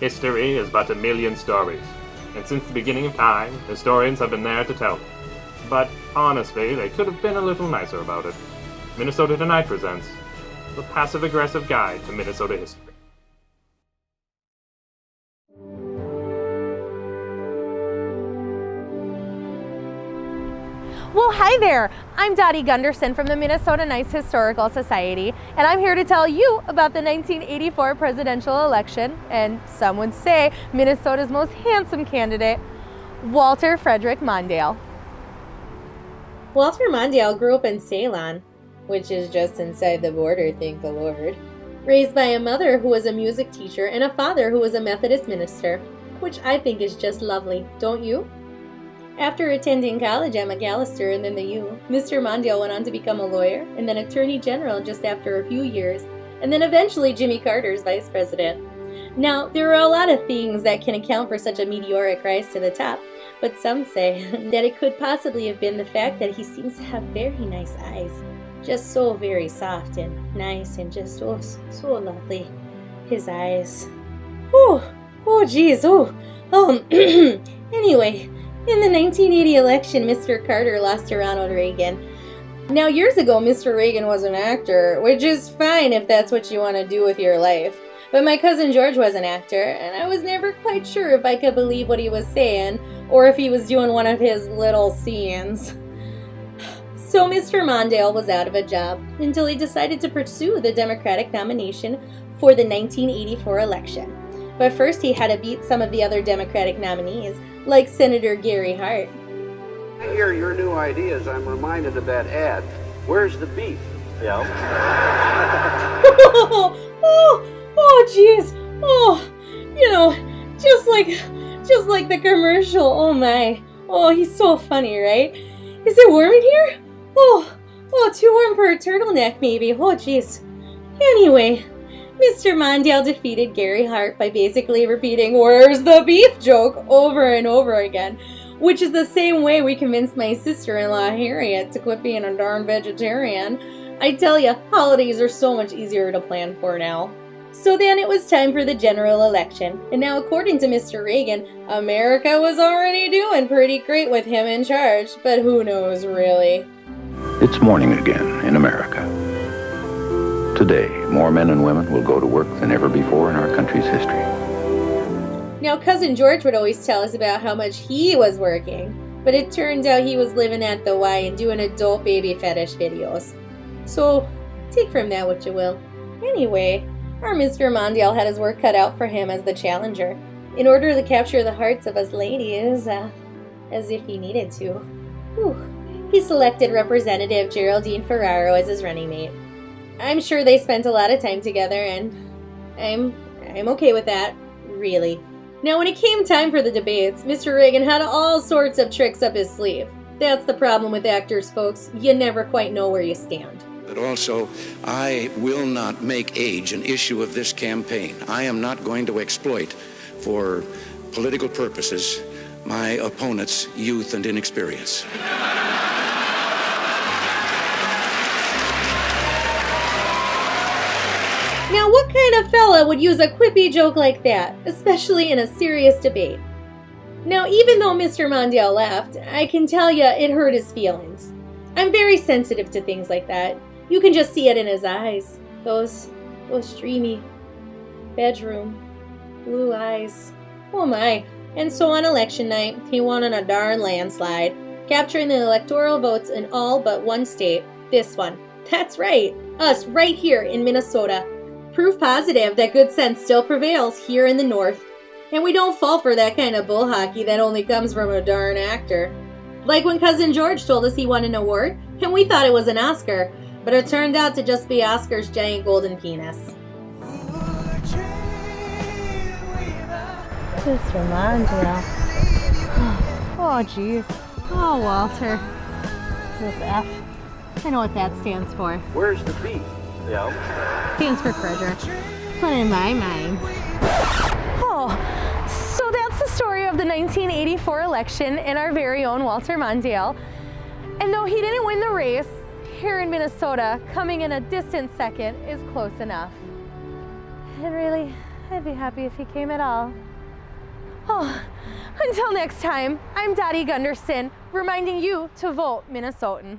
History is but a million stories, and since the beginning of time, historians have been there to tell them. But honestly, they could have been a little nicer about it. Minnesota Tonight presents the passive-aggressive guide to Minnesota history. Well, hi there. I'm Dottie Gunderson from the Minnesota Nice Historical Society, and I'm here to tell you about the 1984 presidential election, and some would say Minnesota's most handsome candidate, Walter Frederick Mondale. Walter Mondale grew up in Ceylon, which is just inside the border, thank the Lord. Raised by a mother who was a music teacher and a father who was a Methodist minister, which I think is just lovely, don't you? After attending college at McAllister and then the U, Mr. Mondale went on to become a lawyer and then Attorney General just after a few years, and then eventually Jimmy Carter's vice president. Now, there are a lot of things that can account for such a meteoric rise to the top, but some say that it could possibly have been the fact that he seems to have very nice eyes. Just so very soft and nice and just so lovely. His eyes. Geez. Anyway, in the 1980 election, Mr. Carter lost to Ronald Reagan. Now, years ago, Mr. Reagan was an actor, which is fine if that's what you want to do with your life. But my cousin George was an actor, and I was never quite sure if I could believe what he was saying, or if he was doing one of his little scenes. So Mr. Mondale was out of a job until he decided to pursue the Democratic nomination for the 1984 election. But first he had to beat some of the other Democratic nominees, like Senator Gary Hart. I hear your new ideas. I'm reminded of that ad. Where's the beef? Yeah. Geez. Just like the commercial. Oh my. Oh, he's so funny, right? Is it warm in here? Too warm for a turtleneck, maybe. Oh, jeez. Anyway, Mr. Mondale defeated Gary Hart by basically repeating "Where's the beef?" joke over and over again, which is the same way we convinced my sister-in-law Harriet to quit being a darn vegetarian. I tell ya, holidays are so much easier to plan for now. So then it was time for the general election, and now according to Mr. Reagan, America was already doing pretty great with him in charge, but who knows really. It's morning again in America. Today, more men and women will go to work than ever before in our country's history. Now, Cousin George would always tell us about how much he was working, but it turned out he was living at the Y and doing adult baby fetish videos. So, take from that what you will. Anyway, our Mr. Mondale had his work cut out for him as the challenger, in order to capture the hearts of us ladies, as if he needed to. He selected Representative Geraldine Ferraro as his running mate. I'm sure they spent a lot of time together, and I'm okay with that, really. Now, when it came time for the debates, Mr. Reagan had all sorts of tricks up his sleeve. That's the problem with actors, folks. You never quite know where you stand. But also, I will not make age an issue of this campaign. I am not going to exploit, for political purposes, my opponent's youth and inexperience. Now, what kind of fella would use a quippy joke like that, especially in a serious debate? Now, even though Mr. Mondale laughed, I can tell ya it hurt his feelings. I'm very sensitive to things like that. You can just see it in his eyes. Those dreamy bedroom blue eyes. Oh my. And so on election night, he won on a darn landslide, capturing the electoral votes in all but one state. This one. That's right. Us, right here in Minnesota. Proof positive that good sense still prevails here in the North. And we don't fall for that kind of bull hockey that only comes from a darn actor. Like when Cousin George told us he won an award, and we thought it was an Oscar, but it turned out to just be Oscar's giant golden penis. Mr. Mondale. Oh, jeez. Oh, Walter. This F. I know what that stands for. Where's the beef? Yeah. Stands for Frederick. But in my mind. Oh, so that's the story of the 1984 election and our very own Walter Mondale. And though he didn't win the race, here in Minnesota, coming in a distant second is close enough. And really, I'd be happy if he came at all. Oh, until next time, I'm Dottie Gunderson, reminding you to vote Minnesotan.